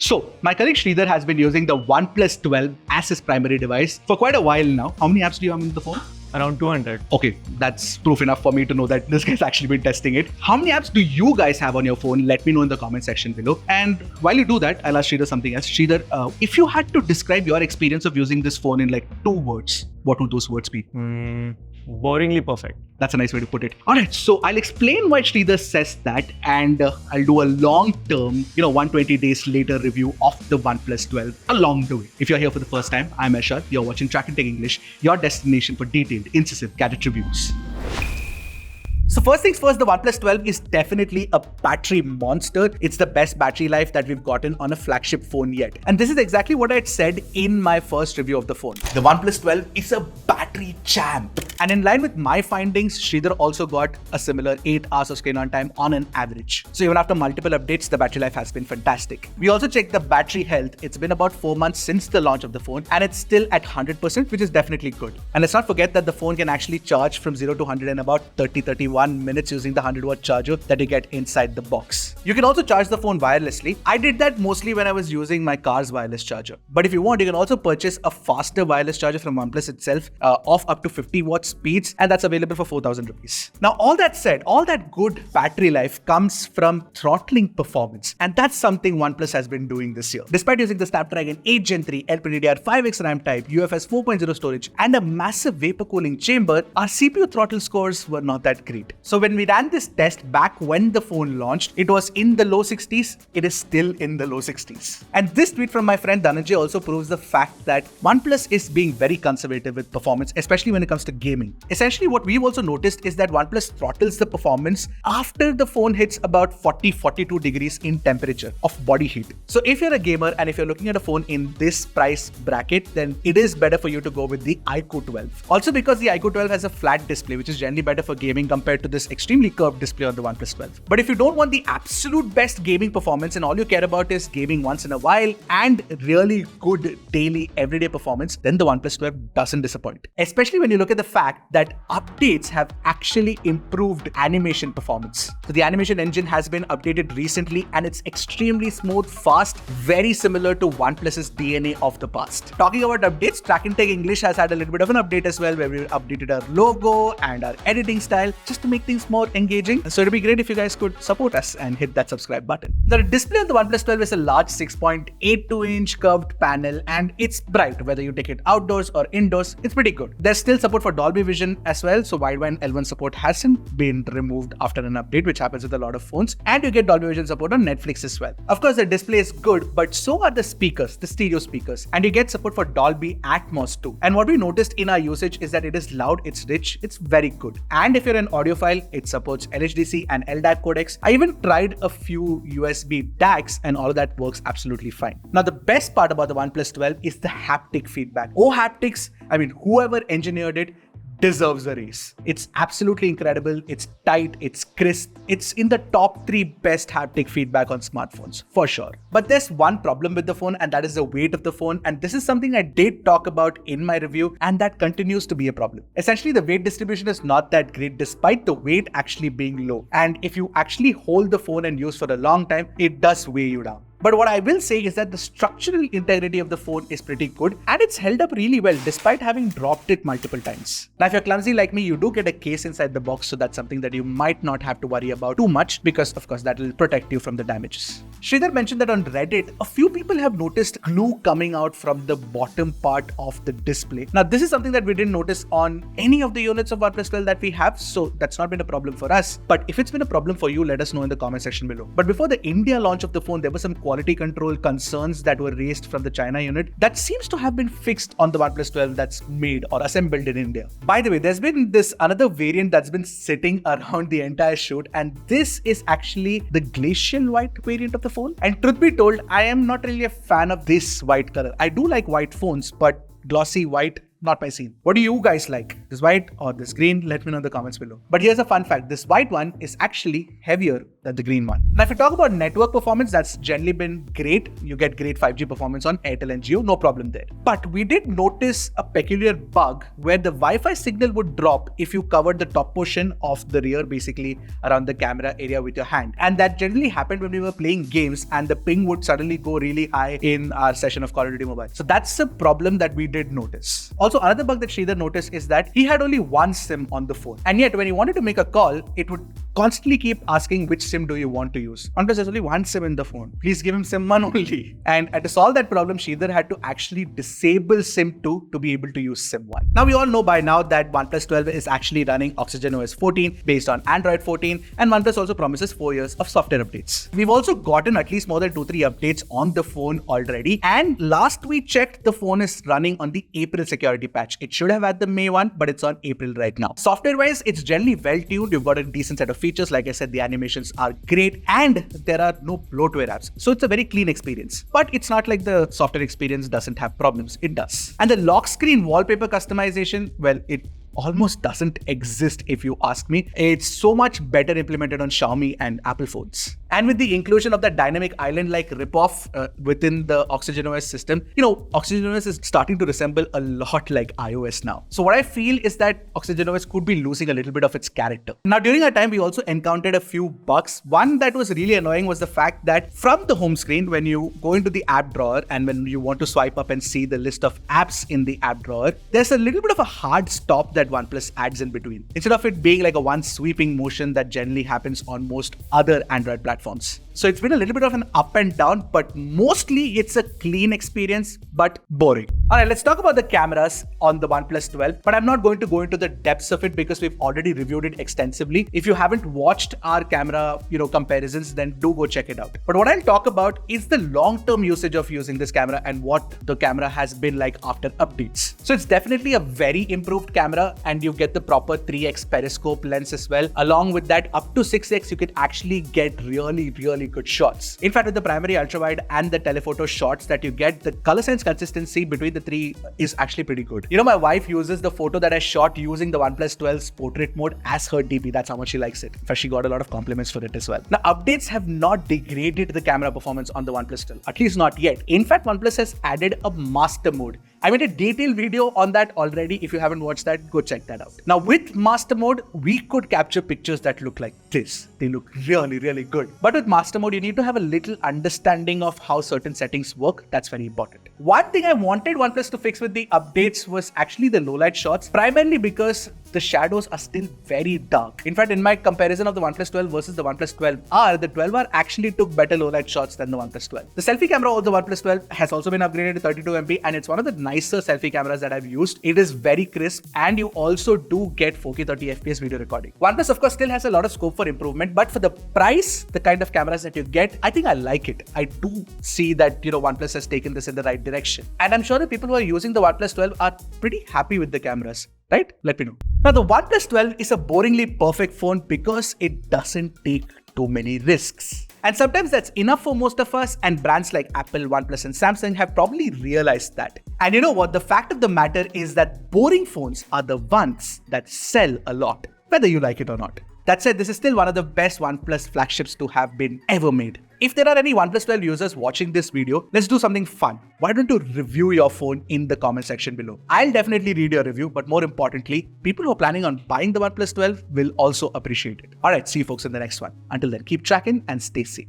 So, my colleague Sridhar has been using the OnePlus 12 as his primary device for quite a while now. How many apps do you have on the phone? Around 200. Okay, that's proof enough for me to know that this guy's actually been testing it. How many apps do you guys have on your phone? Let me know in the comment section below. And while you do that, I'll ask Sridhar something else. Sridhar, if you had to describe your experience of using this phone in like 2 words, what would those words be? Boringly perfect. That's a nice way to put it. Alright, so I'll explain why Sridhar says that, and I'll do a long-term, 120 days later review of the OnePlus 12 along the way. If you're here for the first time, I'm Ashar. You're watching Track and Take English, your destination for detailed, incisive gadget reviews. So first things first, the OnePlus 12 is definitely a battery monster. It's the best battery life that we've gotten on a flagship phone yet. And this is exactly what I had said in my first review of the phone. The OnePlus 12 is a battery champ. And in line with my findings, Sridhar also got a similar 8 hours of screen on time on an average. So even after multiple updates, the battery life has been fantastic. We also checked the battery health. It's been about 4 months since the launch of the phone, and it's still at 100%, which is definitely good. And let's not forget that the phone can actually charge from 0 to 100 in about 31 minutes using the 100-watt charger that you get inside the box. You can also charge the phone wirelessly. I did that mostly when I was using my car's wireless charger. But if you want, you can also purchase a faster wireless charger from OnePlus itself of up to 50 watt speeds, and that's available for 4,000 rupees. Now, all that said, all that good battery life comes from throttling performance, and that's something OnePlus has been doing this year. Despite using the Snapdragon 8 Gen 3, LPDDR5X RAM type, UFS 4.0 storage, and a massive vapor cooling chamber, our CPU throttle scores were not that great. So when we ran this test back when the phone launched, it was in the low 60s. It is still in the low 60s. And this tweet from my friend Dhananjay also proves the fact that OnePlus is being very conservative with performance, especially when it comes to gaming. Essentially, what we've also noticed is that OnePlus throttles the performance after the phone hits about 40-42 degrees in temperature of body heat. So if you're a gamer and if you're looking at a phone in this price bracket, then it is better for you to go with the iQOO 12. Also because the iQOO 12 has a flat display, which is generally better for gaming compared to this extremely curved display on the OnePlus 12. But if you don't want the absolute best gaming performance and all you care about is gaming once in a while and really good daily everyday performance, then the OnePlus 12 doesn't disappoint. Especially when you look at the fact that updates have actually improved animation performance. So the animation engine has been updated recently and it's extremely smooth, fast, very similar to OnePlus's DNA of the past. Talking about updates, Track and Take English has had a little bit of an update as well, where we updated our logo and our editing style just to make things more engaging. So it'd be great if you guys could support us and hit that subscribe button. The display on the OnePlus 12 is a large 6.82-inch curved panel, and it's bright. Whether you take it outdoors or indoors, it's pretty good. There's still support for Dolby Vision as well, so wideband L1 support hasn't been removed after an update, which happens with a lot of phones, and you get Dolby Vision support on Netflix as well. Of course, the display is good, but so are the speakers, the stereo speakers, and you get support for Dolby Atmos too. And what we noticed in our usage is that it is loud, it's rich, it's very good. And if you're an audiophile, it supports LHDC and LDAC codecs. I even tried a few USB DACs and all of that works absolutely fine. Now, the best part about the OnePlus 12 is the haptic feedback. Oh, haptics, whoever engineered it deserves a raise. It's absolutely incredible. It's tight, it's crisp. It's in the top 3 best haptic feedback on smartphones, for sure. But there's one problem with the phone, and that is the weight of the phone. And this is something I did talk about in my review, and that continues to be a problem. Essentially, the weight distribution is not that great despite the weight actually being low. And if you actually hold the phone and use for a long time, it does weigh you down. But what I will say is that the structural integrity of the phone is pretty good, and it's held up really well despite having dropped it multiple times. Now, if you're clumsy like me, you do get a case inside the box, so that's something that you might not have to worry about too much because, of course, that will protect you from the damages. Sridhar mentioned that on Reddit, a few people have noticed glue coming out from the bottom part of the display. Now, this is something that we didn't notice on any of the units of OnePlus 12 that we have, so that's not been a problem for us. But if it's been a problem for you, let us know in the comment section below. But before the India launch of the phone, there were some quality control concerns that were raised from the China unit that seems to have been fixed on the OnePlus 12 that's made or assembled in India. By the way, there's been this another variant that's been sitting around the entire shoot, and this is actually the glacial white variant of the phone. And truth be told, I am not really a fan of this white color. I do like white phones, but glossy white not my scene. What do you guys like? This white or this green? Let me know in the comments below. But here's a fun fact. This white one is actually heavier than the green one. Now, if you talk about network performance, that's generally been great. You get great 5G performance on Airtel and Jio, no problem there. But we did notice a peculiar bug where the Wi-Fi signal would drop if you covered the top portion of the rear, basically around the camera area with your hand. And that generally happened when we were playing games and the ping would suddenly go really high in our session of Call of Duty Mobile. So that's a problem that we did notice. Also, another bug that Sridhar noticed is that he had only one SIM on the phone. And yet when he wanted to make a call, it would constantly keep asking which SIM do you want to use. Unless there's only one SIM in the phone. Please give him SIM 1 only. And to solve that problem, Sridhar had to actually disable SIM 2 to be able to use SIM 1. Now we all know by now that OnePlus 12 is actually running OxygenOS 14 based on Android 14, and OnePlus also promises 4 years of software updates. We've also gotten at least more than 2-3 updates on the phone already, and last we checked, the phone is running on the April security patch. It should have had the May one, but it's on April right now. Software wise, it's generally well tuned. You've got a decent set of features. Like I said, the animations are great and there are no bloatware apps. So it's a very clean experience. But it's not like the software experience doesn't have problems. It does. And the lock screen wallpaper customization, well, it almost doesn't exist if you ask me. It's so much better implemented on Xiaomi and Apple phones. And with the inclusion of that dynamic island-like ripoff within the OxygenOS system, OxygenOS is starting to resemble a lot like iOS now. So what I feel is that OxygenOS could be losing a little bit of its character. Now, during our time, we also encountered a few bugs. One that was really annoying was the fact that from the home screen, when you go into the app drawer and when you want to swipe up and see the list of apps in the app drawer, there's a little bit of a hard stop that OnePlus adds in between. Instead of it being like a one sweeping motion that generally happens on most other Android platforms. So it's been a little bit of an up and down, but mostly it's a clean experience, but boring. All right, let's talk about the cameras on the OnePlus 12, but I'm not going to go into the depths of it because we've already reviewed it extensively. If you haven't watched our camera, comparisons, then do go check it out. But what I'll talk about is the long-term usage of using this camera and what the camera has been like after updates. So it's definitely a very improved camera, and you get the proper 3x periscope lens as well. Along with that, up to 6x, you can actually get really good shots. In fact, with the primary ultra wide and the telephoto shots that you get, the color sense consistency between the three is actually pretty good. My wife uses the photo that I shot using the OnePlus 12's portrait mode as her DP. That's how much she likes it. In fact, she got a lot of compliments for it as well. Now, updates have not degraded the camera performance on the OnePlus 12, at least not yet. In fact, OnePlus has added a master mode. I made a detailed video on that already. If you haven't watched that, go check that out. Now, with master mode, we could capture pictures that look like this. They look really good. But with master mode, you need to have a little understanding of how certain settings work. That's very important. One thing I wanted OnePlus to fix with the updates was actually the low light shots, primarily because the shadows are still very dark. In fact, in my comparison of the OnePlus 12 versus the OnePlus 12R, the 12R actually took better low light shots than the OnePlus 12. The selfie camera of the OnePlus 12 has also been upgraded to 32 MP, and it's one of the nicer selfie cameras that I've used. It is very crisp, and you also do get 4K 30 FPS video recording. OnePlus, of course, still has a lot of scope for improvement, but for the price, the kind of cameras that you get, I think I like it. I do see that, OnePlus has taken this in the right direction. And I'm sure the people who are using the OnePlus 12 are pretty happy with the cameras. Right? Let me know. Now, the OnePlus 12 is a boringly perfect phone because it doesn't take too many risks. And sometimes that's enough for most of us, and brands like Apple, OnePlus, and Samsung have probably realized that. And you know what? The fact of the matter is that boring phones are the ones that sell a lot, whether you like it or not. That said, this is still one of the best OnePlus flagships to have been ever made. If there are any OnePlus 12 users watching this video, let's do something fun. Why don't you review your phone in the comment section below? I'll definitely read your review, but more importantly, people who are planning on buying the OnePlus 12 will also appreciate it. Alright, see you folks in the next one. Until then, keep tracking and stay safe.